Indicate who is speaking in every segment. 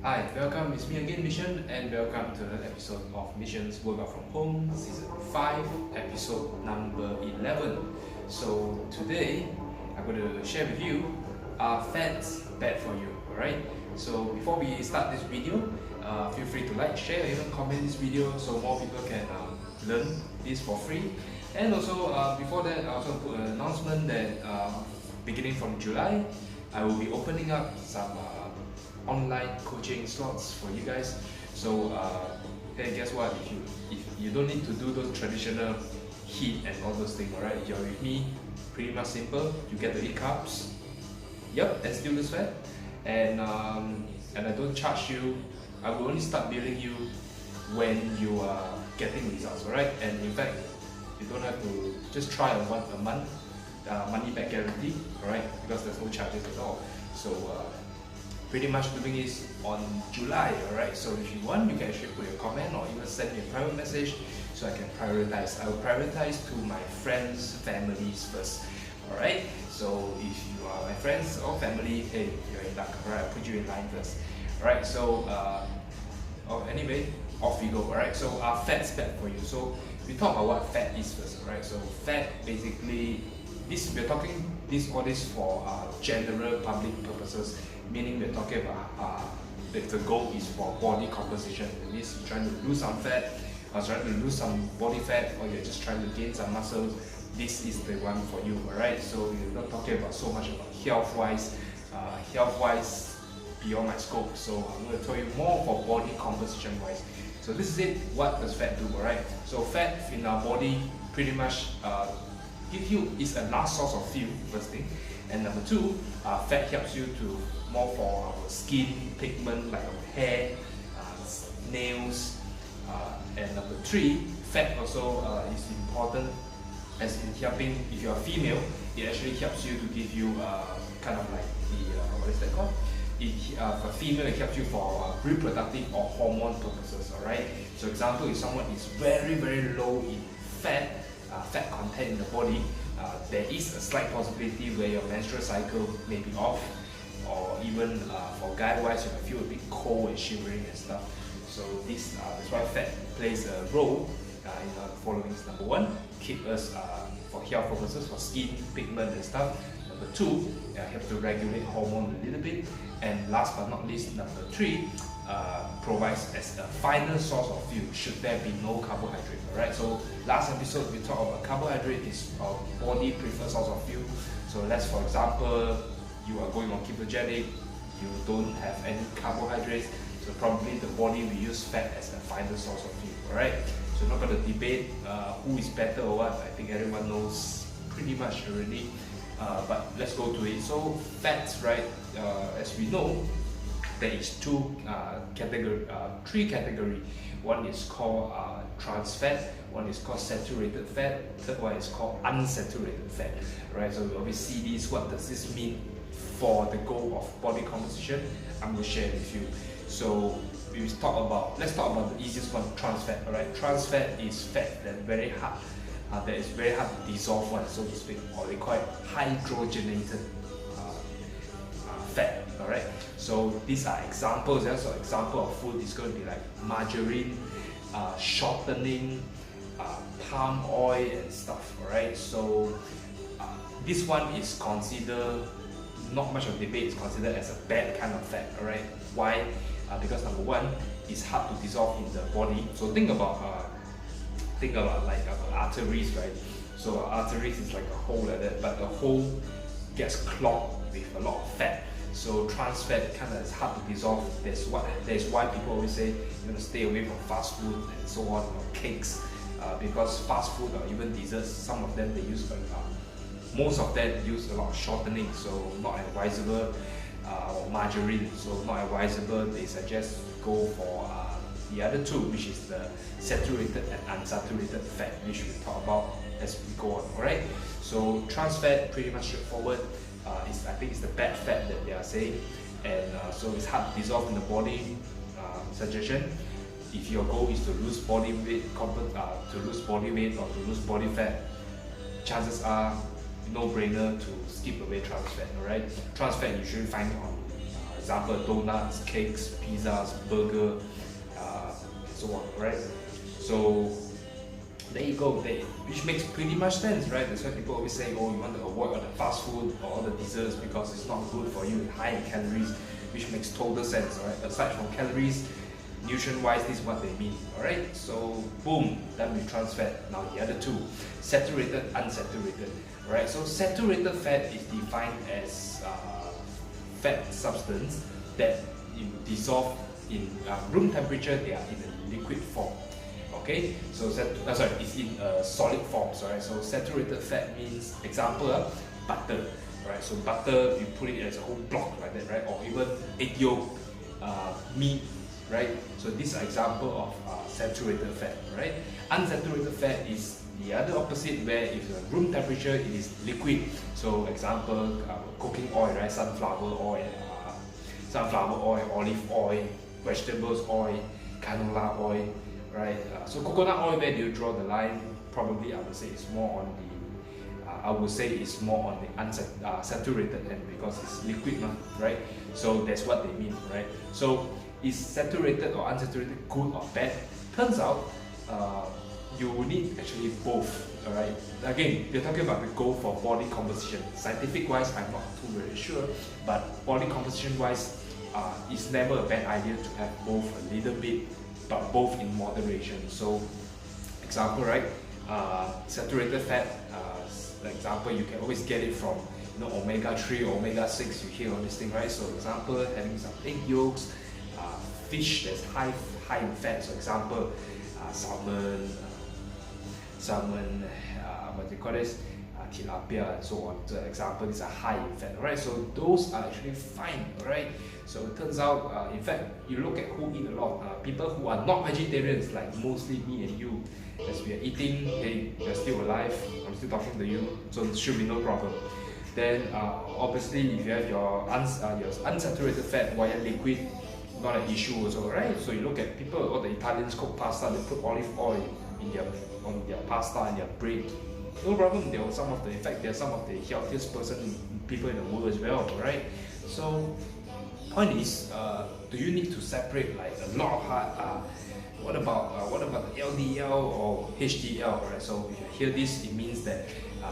Speaker 1: Hi, welcome. It's me again, Mission, and welcome to another episode of Mission's Workout from Home, Season 5, Episode number 11. So today, I'm going to share with you, are fats bad for you? Alright, so before we start this video, feel free to like, share, even comment this video so more people can learn this for free. And also, before that, I also put an announcement that beginning from July, I will be opening up some online coaching slots for you guys. So hey, guess what, if you don't need to do those traditional HIIT and all those things, alright, you're with me, pretty much simple. You get to eat carbs, yep, and still lose fat, and I don't charge you. I will only start billing you when you are getting results, alright. And in fact, you don't have to just try a month money back guarantee, alright, because there's no charges at all. So pretty much doing this on July, alright. So if you want, you can actually put a comment or even send me a private message so I can prioritize. I will prioritize to my friends, families first, alright. So if you are my friends or family, hey, you're in luck, alright. I'll put you in line first, alright. So anyway, off we go, alright. So fat's bad for you. So we talk about what fat is first, alright. So fat basically, we're talking all this for general public purposes. Meaning we're talking about if the goal is for body composition, that means you're trying to lose some fat, or trying to lose some body fat, or you're just trying to gain some muscles, this is the one for you, alright? So you're not talking about so much about health-wise beyond my scope. So I'm going to tell you more for body composition-wise. So this is it, what does fat do, alright? So fat in our body pretty much is a last source of fuel, first thing. And number two, fat helps you to more for our skin pigment like our hair, nails, and number three, fat also is important as in helping. If you are female, it actually helps you to give you kind of like the what is that called? For female, it helps you for reproductive or hormone purposes. All right. So example, if someone is very low in fat content in the body, there is a slight possibility where your menstrual cycle may be off, or even for guy-wise, you might feel a bit cold and shivering and stuff. So that's why fat plays a role in the following. Number one, keep us for health purposes, for skin, pigment and stuff. Number two, help to regulate hormone a little bit. And last but not least, number three, provides as a final source of fuel should there be no carbohydrate. Alright, so last episode we talked about carbohydrate is our body preferred source of fuel. So let's, for example, you are going on ketogenic, you don't have any carbohydrates, so probably the body will use fat as a final source of fuel. Alright, so not going to debate who is better or what. I think everyone knows pretty much already, but let's go to it. So fats, right, as we know, there is three categories. One is called trans fat, one is called saturated fat, third one is called unsaturated fat. Right? So we always see this. What does this mean for the goal of body composition? I'm going to share with you. So let's talk about the easiest one, trans fat. Alright, trans fat is fat that is very hard to dissolve one, so to speak, or they call it hydrogenated fat. Alright, so these are examples. So example of food is going to be like margarine, shortening, palm oil and stuff. Alright, so this one is considered, not much of debate, is considered as a bad kind of fat. Alright, why? Because number one, it's hard to dissolve in the body. So think about like arteries, right? So arteries is like a hole like that, but the hole gets clogged with a lot of fat. So trans fat kind of is hard to dissolve. That's why people always say you're going to stay away from fast food and so on, or cakes, because fast food or even desserts, some of them they use most of them use a lot of shortening, so not advisable, or margarine, so not advisable. They suggest go for the other two, which is the saturated and unsaturated fat, which we'll talk about as we go on. Alright, so trans fat, pretty much straightforward. I think it's the bad fat that they are saying, and so it's hard to dissolve in the body. Suggestion: if your goal is to lose body weight, or to lose body fat, chances are no-brainer to skip away trans fat. Alright, trans fat you should find on example, donuts, cakes, pizzas, burger, so on, right? So there you go, which makes pretty much sense, right? That's why people always say, oh, you want to avoid all the fast food or all the desserts because it's not good for you, high in calories, which makes total sense, right? Aside from calories, nutrient-wise, this is what they mean, alright? So, boom, done with trans fat. Now the other two, saturated, unsaturated, alright? So, saturated fat is defined as fat substance that you dissolve in room temperature, they are in a liquid form. Okay, so it's in a solid form. Right? So saturated fat means, example, butter. Right, so butter, you put it as a whole block like that, right? Or even egg yolk, meat, right? So these are example of saturated fat, right? Unsaturated fat is the other opposite, where if the room temperature it is liquid. So example, cooking oil, right? Sunflower oil, olive oil, vegetables oil, canola oil, right? So coconut oil, where do you draw the line? Probably I would say it's more on the unsaturated end because it's liquid, right? So that's what they mean, right? So is saturated or unsaturated good or bad? Turns out you need actually both, alright? Again, we're talking about the goal for body composition. Scientific wise, I'm not too very sure, but body composition wise, it's never a bad idea to have both a little bit, but both in moderation. So, example, right? Saturated fat, example, you can always get it from omega-3, omega-6. You hear all this thing, right? So, example, having some egg yolks, fish that's high in fat. So, example, salmon, what do you call this? Tilapia and so on. So example, these are high in fat, right? So those are actually fine, right? So it turns out, in fact, you look at who eat a lot. People who are not vegetarians, like mostly me and you, as we are eating, hey, you're still alive, I'm still talking to you, so it should be no problem. Then obviously, if you have your unsaturated fat via liquid, not an issue also, right? So you look at people, all the Italians cook pasta, they put olive oil on their pasta and their bread. No problem. In fact, they're some of the healthiest people in the world as well, right? So, point is, do you need to separate like a lot of what about the LDL or HDL, right? So if you hear this, it means that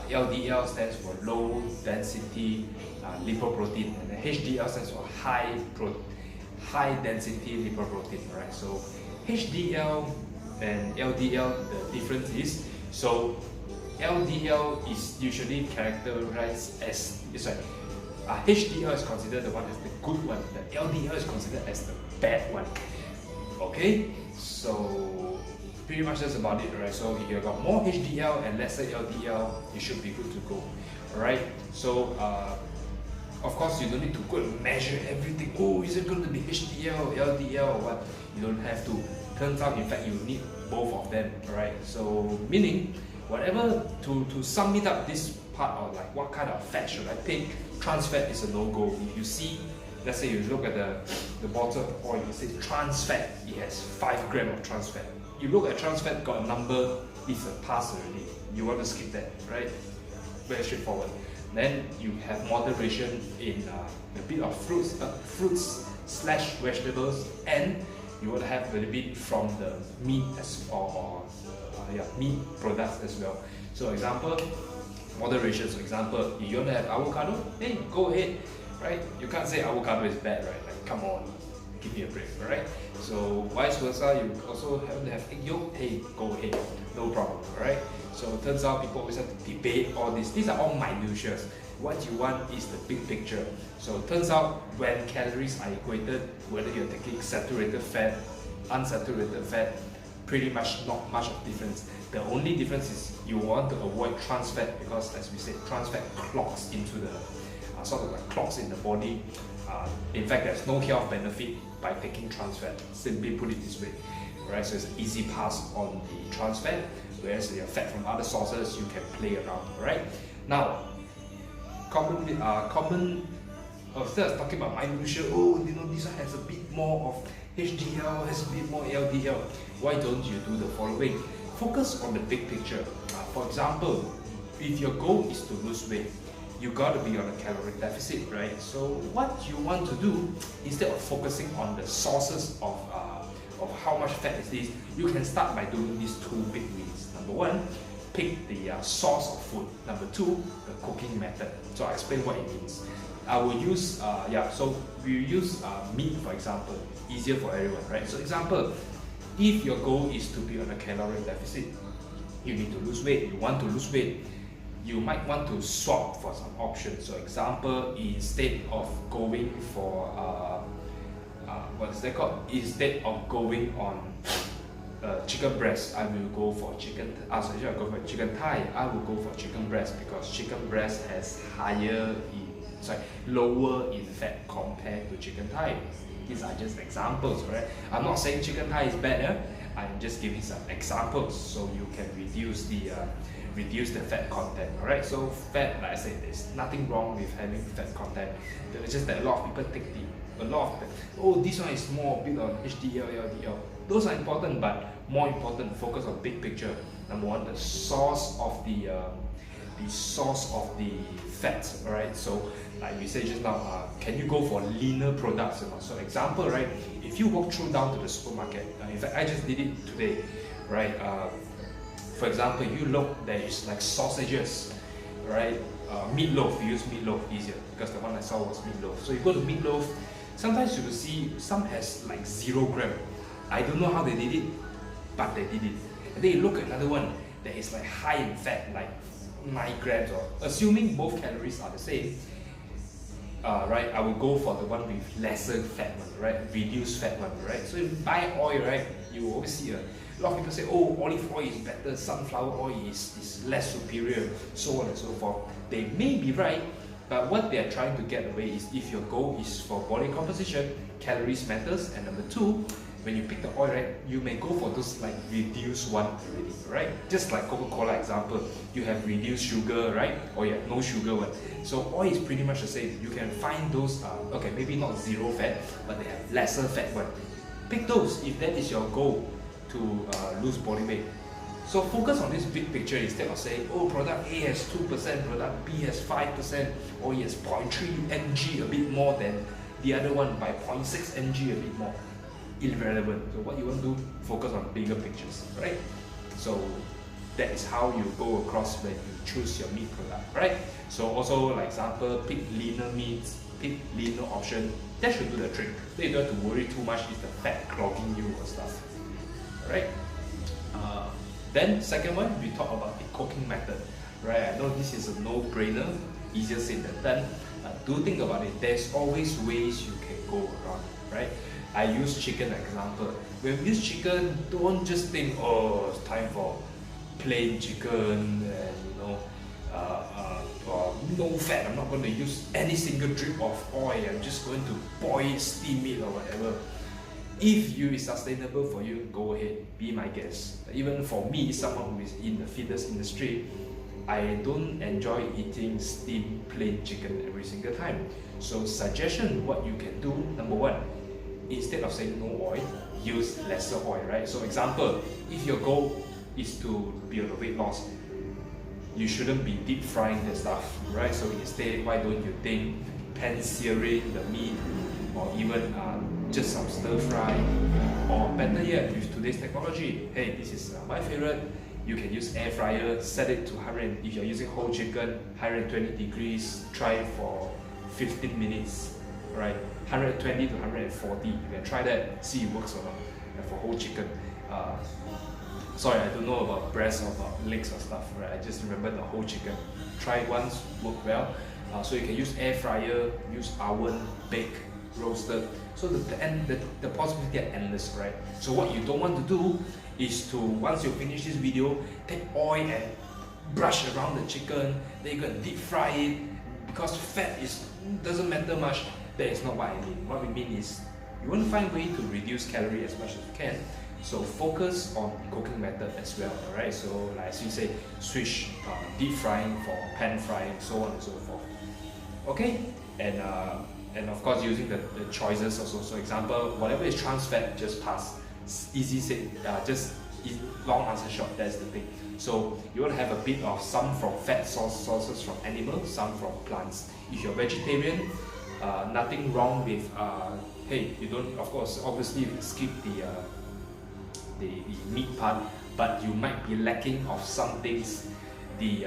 Speaker 1: LDL stands for low density lipoprotein, and the HDL stands for high density lipoprotein, right? So HDL and LDL, the difference is, so LDL is usually characterized as, HDL is considered the one as the good one, the LDL is considered as the bad one. Okay, so pretty much that's about it, right? So if you've got more HDL and lesser LDL, you should be good to go. Alright, so of course you don't need to go and measure everything. Oh, is it going to be HDL, LDL, or what? You don't have to. Turns out, in fact, you need both of them, right? So meaning, whatever, to sum it up, this part of like what kind of fat should I take, trans fat is a no-go. If you see, let's say you look at the bottle of oil, it says trans fat, it has 5 grams of trans fat. You look at trans fat, got a number, it's a pass already. You want to skip that, right? Very straightforward. Then you have moderation in a bit of fruits / vegetables, and you want to have a little bit from the meat meat products as well. So example, moderation. So example, if you want to have avocado, hey, go ahead, right? You can't say avocado is bad, right? Like, come on, give me a break, right? So vice versa, you also have to have egg yolk, hey, go ahead, no problem, right? So it turns out people always have to debate all this. These are all minutiae. What you want is the big picture. So it turns out when calories are equated, whether you're taking saturated fat, unsaturated fat, pretty much not much of difference. The only difference is you want to avoid trans fat because, as we said, trans fat clogs into the sort of like clogs in the body. In fact, there's no health benefit by taking trans fat. Simply put it this way, right? So it's an easy pass on the trans fat, whereas your fat from other sources you can play around, right? Now, instead of talking about minutia, this one has a bit more of HDL, has a bit more LDL. Why don't you do the following? Focus on the big picture. For example, if your goal is to lose weight, you got to be on a calorie deficit, right? So what you want to do, instead of focusing on the sources of how much fat is this, you can start by doing these two big wins. Number one, pick the source of food. Number two, the cooking method. So I'll explain what it means. I will use, so we use meat, for example, easier for everyone, right? So example, if your goal is to be on a calorie deficit, you need to lose weight, you want to lose weight, you might want to swap for some options. So example, instead of going for, what is that called? Instead of going on chicken breast, I will go for chicken, I go for chicken thigh, I will go for chicken breast because chicken breast has lower in fat compared to chicken thigh. These are just examples, right? I'm not saying chicken thigh is better, I'm just giving some examples so you can reduce the fat content, alright? So fat, like I said, there's nothing wrong with having fat content. It's just that a lot of people take this one is more a bit on HDL, LDL. Those are important, but more important, focus on big picture. Number one, the source of the fat, alright? So like we said just now, can you go for leaner products? So example, right? If you walk through down to the supermarket, in fact I just did it today, right? For example, you look, there is like sausages, right? Meatloaf, you use meatloaf easier because the one I saw was meatloaf. So you go to meatloaf, sometimes you will see some has like 0 gram. I don't know how they did it, but they did it. And then you look at another one that is like high in fat, like 9 grams, or assuming both calories are the same, right? I will go for the one with lesser fat one, right? Reduced fat one, right? So if you buy oil, right, you will always see a lot of people say, oh, olive oil is better, sunflower oil is less superior, so on and so forth. They may be right, but what they are trying to get away is if your goal is for body composition, calories matters, and number two, when you pick the oil, right, you may go for those like reduced one already, right? Just like Coca-Cola example, you have reduced sugar, right? Or you have no sugar one. So oil is pretty much the same. You can find those, okay, maybe not 0 fat, but they have lesser fat one. Pick those if that is your goal to lose body weight. So focus on this big picture instead of saying, oh, product A has 2%, product B has 5%, or he has 0.3 mg, a bit more than the other one by 0.6 mg, a bit more. Irrelevant. So what you want to do, focus on bigger pictures, right? So that is how you go across when you choose your meat product, right? So also, like example, pick leaner meats, pick leaner option. That should do the trick. Then you don't have to worry too much if the fat clogging you or stuff, right? Then second one, we talk about the cooking method, right? I know this is a no-brainer, easier said than done. Do think about it. There's always ways you can go around, right? I use chicken example. When we use chicken, don't just think, oh, it's time for plain chicken and no fat. I'm not going to use any single drip of oil. I'm just going to boil, steam it or whatever. If you is sustainable for you, go ahead, be my guest. Even for me, someone who is in the fitness industry, I don't enjoy eating steamed plain chicken every single time. So suggestion, what you can do, number one, instead of saying no oil, use lesser oil, right? So example, if your goal is to be on the weight loss, you shouldn't be deep frying the stuff, right? So instead, why don't you think pan searing the meat, or even just some stir fry, or better yet, with today's technology, hey, this is my favorite, you can use air fryer, set it to 100, if you're using whole chicken, 120 degrees, try it for 15 minutes, right? 120 to 140, you can try that, see it works or not. And for whole chicken, sorry, I don't know about breast or about legs or stuff, right? I just remember the whole chicken. Try it once, work well. So you can use air fryer, use oven, bake, roasted. So the possibility are endless, right? So what you don't want to do is to, once you finish this video, take oil and brush around the chicken, then you can deep fry it, because fat doesn't matter much. That is not what I mean. What we mean is, you want to find a way to reduce calorie as much as you can. So focus on cooking method as well, alright? So like as you say, switch deep frying for pan frying, so on and so forth. Okay, and of course using the choices also. So example, whatever is trans fat, just pass. Easy said, just long answer short, that's the thing. So you want to have a bit of some from fat sources from animals, some from plants. If you're vegetarian, nothing wrong with hey, you don't, of course, obviously you skip the meat part, but you might be lacking of some things the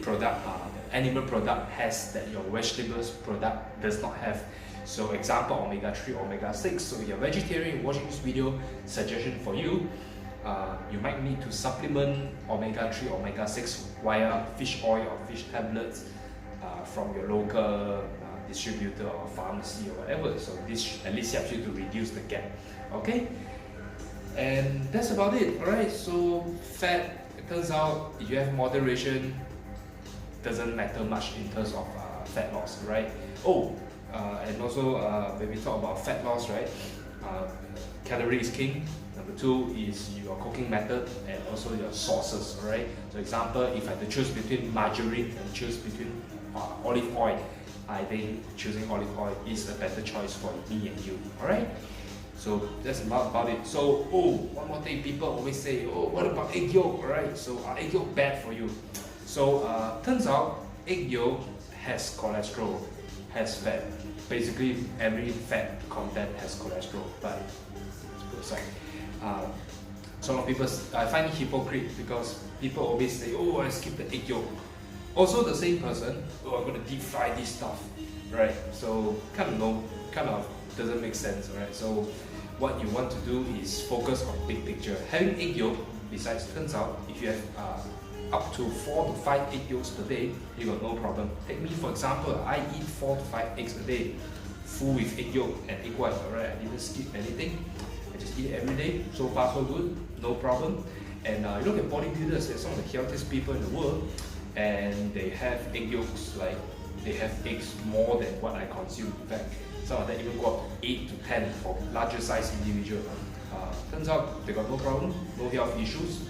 Speaker 1: product, the animal product has that your vegetables product does not have. So example, omega-3, omega-6. So if you're vegetarian watching this video, suggestion for you, you might need to supplement omega-3, omega-6 via fish oil or fish tablets from your local distributor or pharmacy or whatever. So this at least helps you to reduce the gap. Okay, and that's about it. Alright, so fat, it turns out if you have moderation, doesn't matter much in terms of fat loss, right? Oh, and also when we talk about fat loss, right, calorie is king. Number two is your cooking method and also your sources, alright? So example, if I had to choose between margarine and choose between olive oil, I think choosing olive oil is a better choice for me and you, alright? So that's about it. So, one more thing, people always say, what about egg yolk, alright? So egg yolk bad for you? So turns out egg yolk has cholesterol, has fat. Basically every fat content has cholesterol, but let's put aside. So a lot of people, I find it hypocrite because people always say, I skip the egg yolk. Also the same person, I'm going to deep fry this stuff, right? So kind of doesn't make sense, right? So what you want to do is focus on big picture. Having egg yolk, besides, turns out if you have up to 4 to 5 egg yolks per day, you got no problem. Take me for example, I eat 4 to 5 eggs a day, full with egg yolk and egg white, alright? I didn't skip anything. I just eat it every day. So far so good, no problem. And you look at bodybuilders, they're some of the healthiest people in the world, and they have egg yolks, like they have eggs more than what I consume. In fact, some of them even go up to 8 to 10 for larger size individual. Turns out they got no problem, no health issues.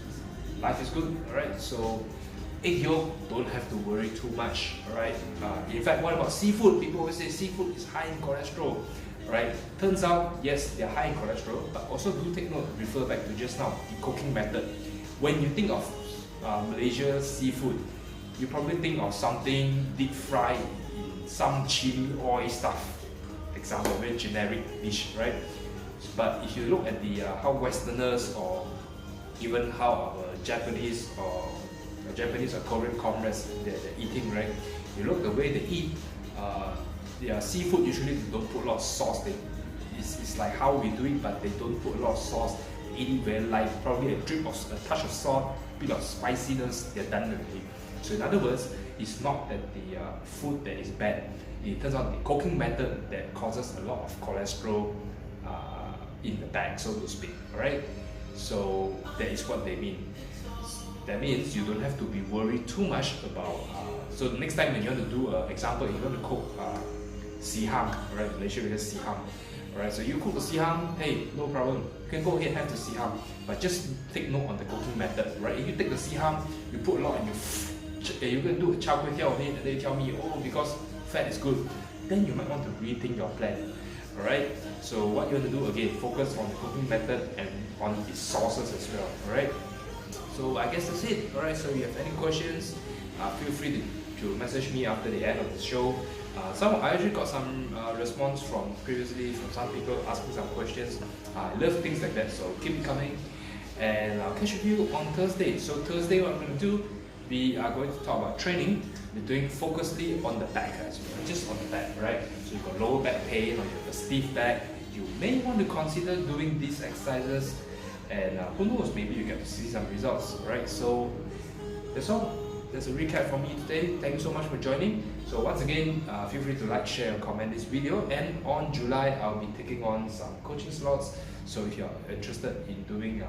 Speaker 1: Life is good, alright? So egg yolk, don't have to worry too much, alright? In fact, what about seafood? People always say seafood is high in cholesterol, right? Turns out, yes, they're high in cholesterol, but also do take note, refer back to just now, the cooking method. When you think of Malaysia seafood, you probably think of something deep fried in some chili oil stuff. Example, very generic dish, right? But if you look at the how Westerners or even how our Japanese or Korean comrades they're eating, right? You look the way they eat, their seafood usually they don't put a lot of sauce. It's like how we do it, but they don't put a lot of sauce. They eat it very light, probably a touch of salt, a bit of spiciness, they're done already. So in other words, it's not that the food that is bad. It turns out the cooking method that causes a lot of cholesterol in the bag, so to speak. Alright? So that is what they mean. That means you don't have to be worried too much about. So the next time when you want to do an example, you want to cook sihang, right? Malaysia we have sihang. Alright, so you cook the sihang, hey, no problem. You can go ahead and have the sihang, but just take note on the cooking method, right? If you take the sihang, you put a lot and you can do a char kway teow and then you tell me, because fat is good, then you might want to rethink your plan. Alright, so what you want to do again, focus on the cooking method and on its sources as well. Alright, so I guess that's it. Alright, so if you have any questions, feel free to message me after the end of the show. I actually got some response from previously from some people asking some questions. I love things like that, so keep it coming. And I'll catch you on Thursday. So Thursday, what I'm going to do, we are going to talk about training. We're doing focusedly on the back as well, just on the back, right? So you've got lower back pain or you have a stiff back. You may want to consider doing these exercises, and who knows, maybe you get to see some results, right? So that's all. That's a recap from me today. Thank you so much for joining. So once again, feel free to like, share, and comment this video. And on July, I'll be taking on some coaching slots. So if you're interested in doing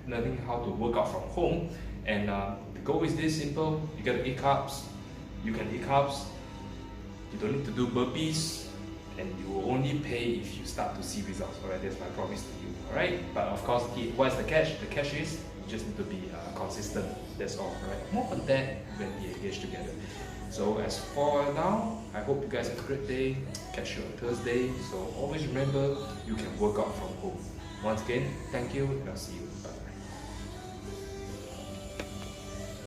Speaker 1: learning how to work out from home, and the goal is this simple: you gotta eat carbs. You can eat carbs. You don't need to do burpees, and you will only pay if you start to see results. Alright, that's my promise to you. Alright, but of course, what's the catch? The catch is you just need to be consistent. That's all. Alright, more on that when we engage together. So as for now, I hope you guys have a great day. Catch you on Thursday. So always remember, you can work out from home. Once again, thank you, and I'll see you.